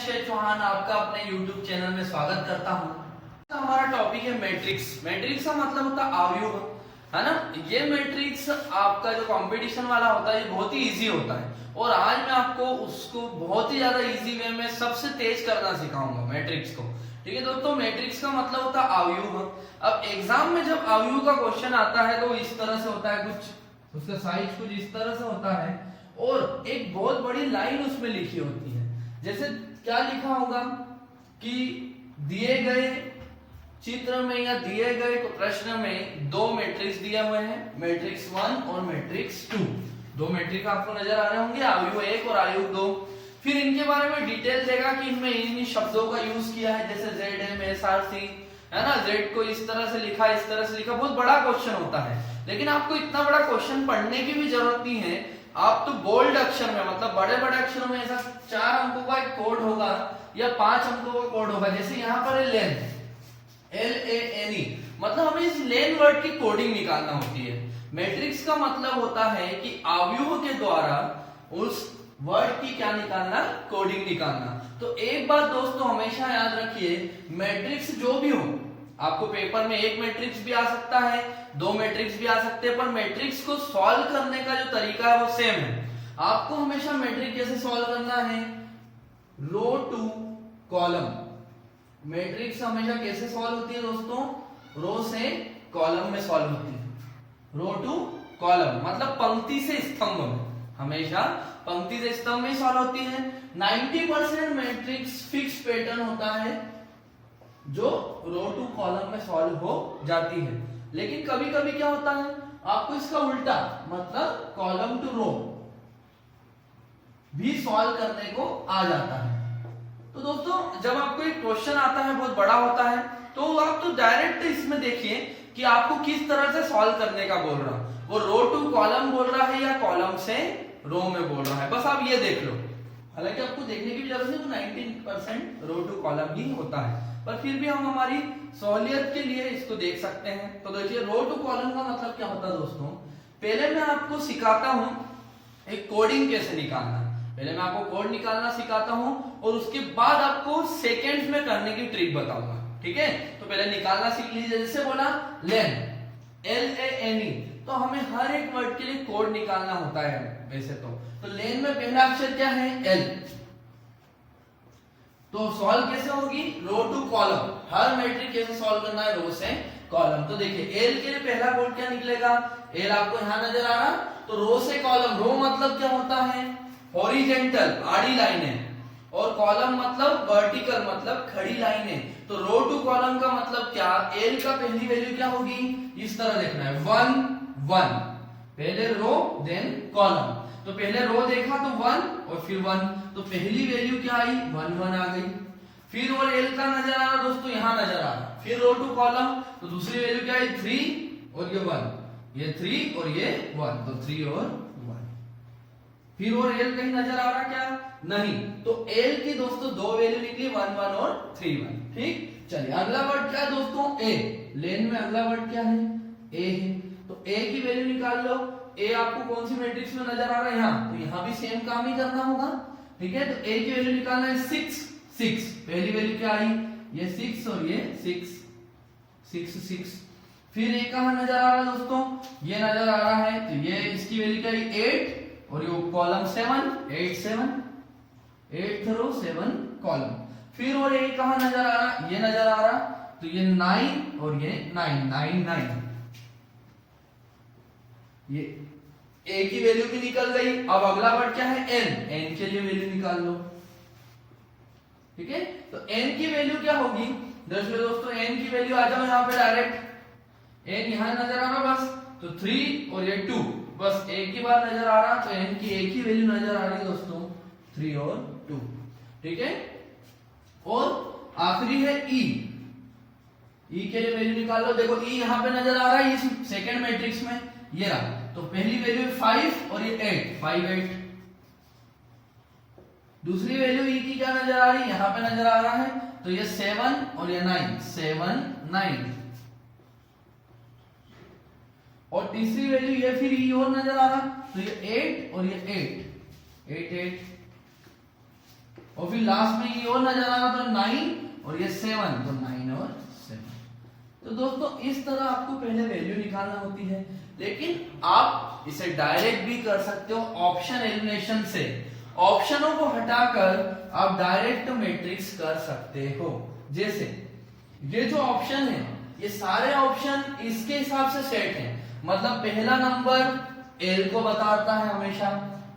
अक्षय चौहान आपका अपने YouTube channel में स्वागत करता हूँ। हमारा टॉपिक है मैट्रिक्स। मैट्रिक्स का मतलब होता है अवयव, है ना। ये मैट्रिक्स आपका जो कंपटीशन वाला होता है ये बहुत ही इजी होता है और आज मैं आपको उसको बहुत ही ज्यादा इजी वे में सबसे तेज करना सिखाऊंगा मैट्रिक्स को। ठीक है दोस्तों, मैट्रिक्स का मतलब होता है अवयव। अब एग्जाम में जब अवयव का क्वेश्चन आता है तो इस तरह से होता है, कुछ उसका साइज कुछ इस तरह से होता है और एक बहुत बड़ी लाइन उसमें लिखी होती है। जैसे क्या लिखा होगा कि दिए गए चित्र में या दिए गए प्रश्न में दो मैट्रिक्स दिए हुए हैं, मैट्रिक्स 1 और मैट्रिक्स 2। दो मैट्रिक्स आपको नजर आ रहे होंगे, अवयव 1 और अवयव 2। फिर इनके बारे में डिटेल देगा कि इनमें इन शब्दों का यूज किया है, जैसे ZMSRC, है ना। Z को इस तरह से लिखा, इस तरह से लिखा। बहुत बड़ा क्वेश्चन होता है, लेकिन आपको इतना बड़ा क्वेश्चन पढ़ने की भी जरूरत नहीं है। आप तो बोल्ड अक्षर में, मतलब बड़े बड़े अक्षरों में ऐसा 4 अंकों का एक कोड होगा या 5 अंकों का कोड होगा। जैसे यहाँ पर है लेन, LANE, मतलब हमें इस लेन वर्ड की कोडिंग निकालना होती है। मैट्रिक्स का मतलब होता है कि अवयव के द्वारा उस वर्ड की क्या निकालना, कोडिंग निकालना। तो एक बात दोस्तों हमेशा याद रखिए, मैट्रिक्स जो भी हो, आपको पेपर में एक मैट्रिक्स भी आ सकता है, दो मैट्रिक्स भी आ सकते हैं, पर मैट्रिक्स को सॉल्व करने का जो तरीका है वो सेम है। आपको हमेशा मैट्रिक्स कैसे सॉल्व करना है, रो टू कॉलम। मैट्रिक्स हमेशा कैसे सॉल्व होती है दोस्तों, रो से कॉलम में सॉल्व होती है। रो टू कॉलम मतलब पंक्ति से स्तंभ में, हमेशा पंक्ति से स्तंभ में सॉल्व होती है। 90% मैट्रिक्स फिक्स पैटर्न होता है जो रो टू कॉलम में सॉल्व हो जाती है। लेकिन कभी कभी क्या होता है, आपको इसका उल्टा मतलब कॉलम टू रो भी सॉल्व करने को आ जाता है। तो दोस्तों जब आपको एक क्वेश्चन आता है बहुत बड़ा होता है, तो आप तो डायरेक्ट इसमें देखिए कि आपको किस तरह से सॉल्व करने का बोल रहा है, वो रो टू कॉलम बोल रहा है या कॉलम से रो में बोल रहा है, बस आप ये देख लो। हालांकि आपको देखने की भी जरूरत नहीं, वो 19% रो टू कॉलम ही होता है, पर फिर भी हम हमारी सहूलियत के लिए इसको देख सकते हैं। तो देखिए रो टू कॉलम का मतलब क्या होता है दोस्तों, पहले मैं आपको सिखाता हूं एक कोडिंग कैसे निकालना है। पहले मैं आपको कोड निकालना सिखाता हूं और उसके बाद आपको सेकेंड्स में करने की ट्रिक बताऊंगा। ठीक है, तो पहले निकालना सीख लीजिए। जैसे बोला लेन, LANE, तो हमें हर एक वर्ड के लिए कोड निकालना होता है वैसे तो लेन में पहला अक्षर क्या है, L। तो सॉल्व कैसे होगी, रो टू कॉलम। हर मैट्रिक्स कैसे सॉल्व करना है, रो से कॉलम। तो देखिए L के लिए पहला कोड क्या निकलेगा, L आपको यहां नजर आ रहा, तो रो से कॉलम। रो मतलब क्या होता है, हॉरिजेंटल, आड़ी लाइन है, और कॉलम मतलब वर्टिकल, मतलब खड़ी लाइन है। तो रो टू कॉलम का मतलब क्या, L का पहली वैल्यू क्या होगी, इस तरह देखना है, 1 1, पहले रो देन कॉलम। तो पहले रो देखा तो 1 और फिर 1, तो पहली वैल्यू क्या आई, 1 1 आ गई। फिर और L का नजर आ रहा दोस्तों, यहां नजर आ रहा, फिर रो टू कॉलम, तो दूसरी वैल्यू क्या आई, 3 और ये 1, ये 3 और ये 1, तो 3 और 1। फिर और L कहीं नजर आ रहा क्या, नहीं। तो L की दोस्तों दो वैल्यू निकली, 1 1 और 3 1। ठीक, चलिए अगला वर्ड क्या है दोस्तों, A। लेन में अगला वर्ड क्या है, A है। तो A की वैल्यू निकाल लो। A आपको कौन सी मैट्रिक्स में नजर आ रहा है, यहाँ, तो यहाँ भी सेम काम ही करना होगा। ठीक है, तो A की वैल्यू निकालना है 6 6, पहली वैल्यू क्या आई, ये 6 और ये 6 6 6। फिर A कहां नजर आ रहा है दोस्तों, ये नजर आ रहा है, तो ये इसकी वैल्यू क्या आई, 8 और ये कॉलम 7, 8 7, 8th रो 7 कॉलम। फिर और A कहां नजर आ रहा, ये नजर आ रहा, तो ये 9 और ये 9 9 9। ये A की वैल्यू भी निकल गई। अब अगला वर्ड क्या है, N के लिए वैल्यू निकाल लो। ठीक है, तो N की वैल्यू क्या होगी, दोस्तों N की वैल्यू आ जाओ यहाँ पे डायरेक्ट, N यहाँ नजर आ रहा बस, तो 3 और ये 2, बस एक ही बार नजर आ रहा, तो N की एक ही वैल्यू नजर आ रही दोस्तों, 3 और 2। ठीक है, और आखिरी है E के लिए वैल्यू निकाल लो। देखो E यहाँ पे नजर आ रहा है इस सेकंड मैट्रिक्स में, ये रहा, तो पहली वैल्यू 5 और ये 8, 5 8। दूसरी वैल्यू E की क्या नजर आ रही है, यहाँ पे नजर आ रहा है, तो ये 7 और ये 9, 7 9। और तीसरी वैल्यू ये फिर E और नजर आ रहा, तो ये 8 और ये 8, 8 8। और फिर लास्ट में ये और नजर आ रहा तो 9 और ये 7, तो 9 और 7। तो दोस्तों इस तरह आपको पहले वैल्यू निकालना होती है, लेकिन आप इसे डायरेक्ट भी कर सकते हो ऑप्शन एलिमिनेशन से। ऑप्शनों को हटाकर आप डायरेक्ट मैट्रिक्स कर सकते हो। जैसे ये जो ऑप्शन है, ये सारे ऑप्शन इसके हिसाब से सेट हैं। मतलब पहला नंबर एल को बताता है हमेशा,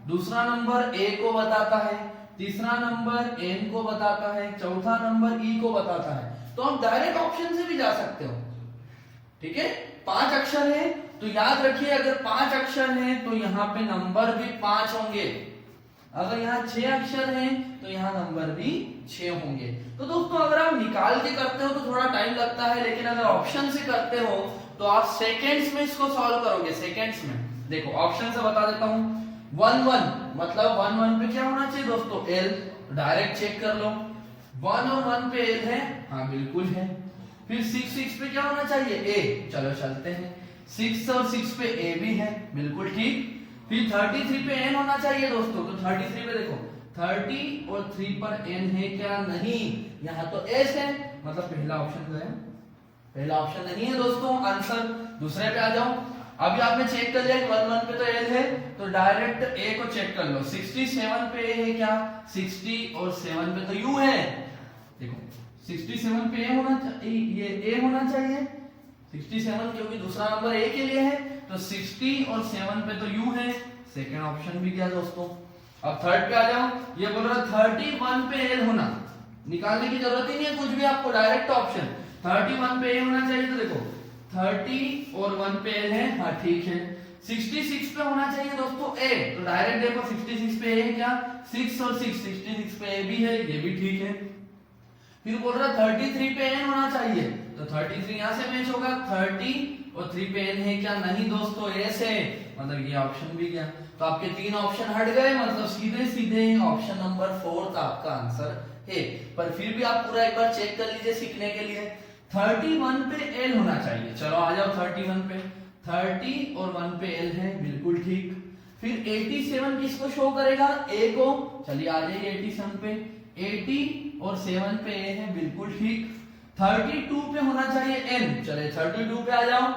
दूसरा नंबर ए को बताता है, तीसरा नंबर एन को बताता है, चौथा नंबर ई को बताता है। तो आप डायरेक्ट ऑप्शन से भी जा सकते हो। ठीक है, 5 अक्षर है तो याद रखिए अगर 5 अक्षर है तो यहाँ पे नंबर भी 5 होंगे। अगर यहाँ 6 अक्षर हैं तो यहाँ नंबर भी 6 होंगे। तो दोस्तों अगर आप निकाल के करते हो तो थोड़ा टाइम लगता है, लेकिन अगर ऑप्शन से करते हो तो आप सेकेंड्स में इसको सॉल्व करोगे, सेकेंड्स में। देखो ऑप्शन से बता देता हूं। 1 1 मतलब 1 1 पे क्या होना चाहिए दोस्तों, एल। डायरेक्ट चेक कर लो, 1 और 1 पे एल है, हाँ बिल्कुल है। फिर 6 6 पे क्या होना चाहिए, ए। चलो चलते हैं, 6 और 6 पे ए भी है, बिल्कुल ठीक। फिर 33 पे एन होना चाहिए दोस्तों, तो 33 पे देखो 30 और 3 पर एन है क्या, नहीं। यहाँ तो एस है, मतलब पहला ऑप्शन गया, पहला ऑप्शन नहीं है दोस्तों आंसर। दूसरे पे आ जाओ। अभी आपने चेक कर लिया कि 1 1 पे तो एल है, तो डायरेक्ट ए को चेक कर लो। 67 पे ए है क्या, 60 और 7 पे तो यू है। देखो 67 पे ए होना चाहिए, ये ए होना चाहिए 67, क्योंकि दूसरा नंबर ए के लिए है, तो 60 और 7 पे तो यू है। सेकंड ऑप्शन भी गया दोस्तों। अब थर्ड पे आ जाओ। ये बोल रहा 31 पे एल होना, निकालने की जरूरत ही नहीं है कुछ भी, आपको डायरेक्ट ऑप्शन 31 पे ए होना चाहिए। तो देखो 30 और 1 पे एल है, हाँ ठीक है। 66 पे होना चाहिए दोस्तों ए, तो डायरेक्ट देखो 66 पे ए है क्या, 6 और 6, 66 पे ए भी है, ये भी ठीक है। फिर बोल रहा 33 पे एन होना चाहिए, तो 33 यहां से मैच होगा, 30 और 3 पे एन है क्या, नहीं दोस्तों एस है, मतलब ये ऑप्शन भी गया। तो आपके 3 ऑप्शन हट गए, मतलब सीधे सीधे ऑप्शन नंबर 4 आपका आंसर है। पर फिर भी आप पूरा एक बार चेक कर लीजिए सीखने के लिए। 31 पे एल होना चाहिए, चलो आ जाओ 31 पे, 30 और 1 पे एल है, बिल्कुल ठीक। फिर 87 किसको शो करेगा, ए को, चलिए आ जाइए 87 पे, 80 और 7 पे ए है, बिल्कुल ठीक। 32 पे होना चाहिए एन, चले 32 पे आ जाओ,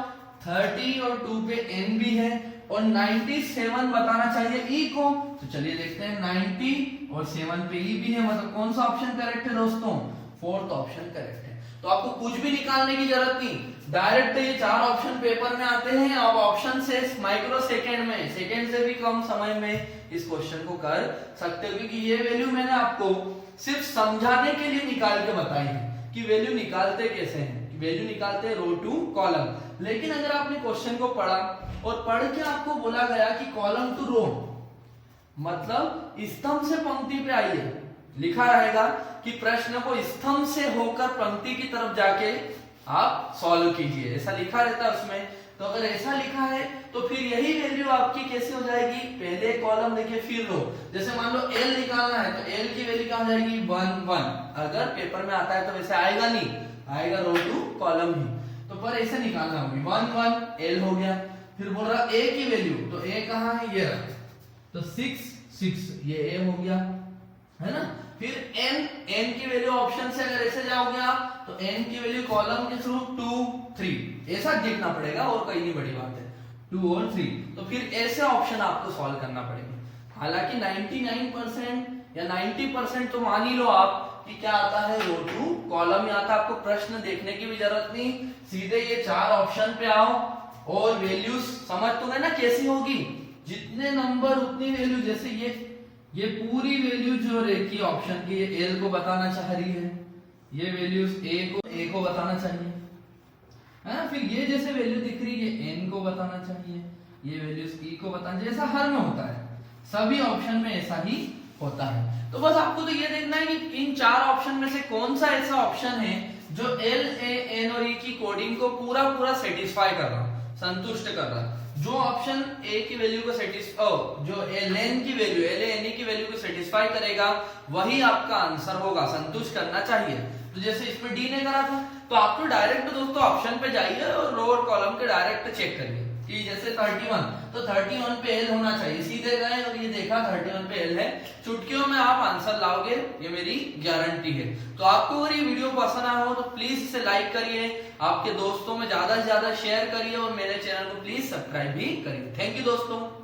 30 और 2 पे एन भी है, और 97 बताना चाहिए ई को, तो चलिए देखते हैं 90 और 7 पे ई भी है, मतलब कौन सा ऑप्शन करेक्ट है दोस्तों, 4th ऑप्शन करेक्ट है। तो आपको कुछ भी निकालने की जरूरत नहीं, डायरेक्ट ये 4 ऑप्शन पेपर में आते हैं। आप ऑप्शन से माइक्रो सेकेंड में, सेकेंड से भी कम समय में इस क्वेश्चन को कर सकते हो, क्योंकि ये वैल्यू मैंने आपको सिर्फ समझाने के लिए निकाल के बताई है कि वैल्यू निकालते कैसे हैं। वैल्यू निकालते हैं रो टू कॉलम। लेकिन अगर आपने क्वेश्चन को पढ़ा और पढ़ के आपको बोला गया कि कॉलम टू रो, मतलब स्तंभ से पंक्ति पे आइए, लिखा रहेगा कि प्रश्न को स्तंभ से होकर पंक्ति की तरफ जाके आप सॉल्व कीजिए, ऐसा लिखा रहता है उसमें। तो अगर ऐसा लिखा है तो फिर यही वैल्यू आपकी कैसे हो जाएगी, पहले कॉलम लिखे फिर रो। जैसे मान लो एल निकालना है तो एल की वैल्यू क्या हो जाएगी, 1 1। अगर पेपर में आता है तो वैसे आएगा नहीं, आएगा रो टू कॉलम ही, तो पर ऐसे निकालना होगी, 1 1 एल हो गया। फिर बोल रहा ए की वैल्यू, तो ए कहाँ है, ये रहा, तो 6 6 ये ए हो गया, है ना। फिर n, n की वैल्यू ऑप्शन से अगर ऐसे जाओगे आप, तो n की वैल्यू कॉलम के थ्रू 2 3 ऐसा देखना पड़ेगा, और कहीं नहीं बड़ी बात है, 2 और 3। तो फिर ऐसे ऑप्शन आपको सॉल्व करना पड़ेगा। हालांकि 99% या 90% तो मान ही लो आप कि क्या आता है, रो टू कॉलम में आता है। आपको प्रश्न देखने की भी जरूरत नहीं, सीधे ये 4 ऑप्शन पे आओ और वैल्यूज समझ तो गए ना कैसी होगी, जितने नंबर उतनी वैल्यू। जैसे ये पूरी वैल्यू जो रेखी ऑप्शन की, ये एल को बताना चाह रही है, ये वैल्यूज ए को बताना चाहिए, है ना। फिर ये जैसे वैल्यू दिख रही है, एन को बताना चाहिए, ये वैल्यूज ई को बताना चाहिए। ऐसा हर में होता है, सभी ऑप्शन में ऐसा ही होता है। तो बस आपको तो ये देखना है कि इन 4 ऑप्शन में से कौन सा ऐसा ऑप्शन है जो एल ए एन और ई की कोडिंग को पूरा सेटिस्फाई कर रहा, संतुष्ट कर रहा। जो ऑप्शन ए की वैल्यू को जो एल एन की वैल्यू, एल एन ई की वैल्यू को सेटिस्फाई करेगा, वही आपका आंसर होगा, संतुष्ट करना चाहिए। तो जैसे इसमें डी ने करा था, तो आप तो डायरेक्ट दोस्तों ऑप्शन पे जाइए और रो और कॉलम के डायरेक्ट चेक करिए कि जैसे 31 तो 31 पे एल होना चाहिए। सीधे गए और ये देखा 31 पे एल है, चुटकियों में आप आंसर लाओगे, ये मेरी गारंटी है। तो आपको अगर ये वीडियो पसंद आया हो तो प्लीज इसे लाइक करिए, आपके दोस्तों में ज्यादा से ज्यादा शेयर करिए और मेरे चैनल को प्लीज सब्सक्राइब भी करिए। थैंक यू दोस्तों।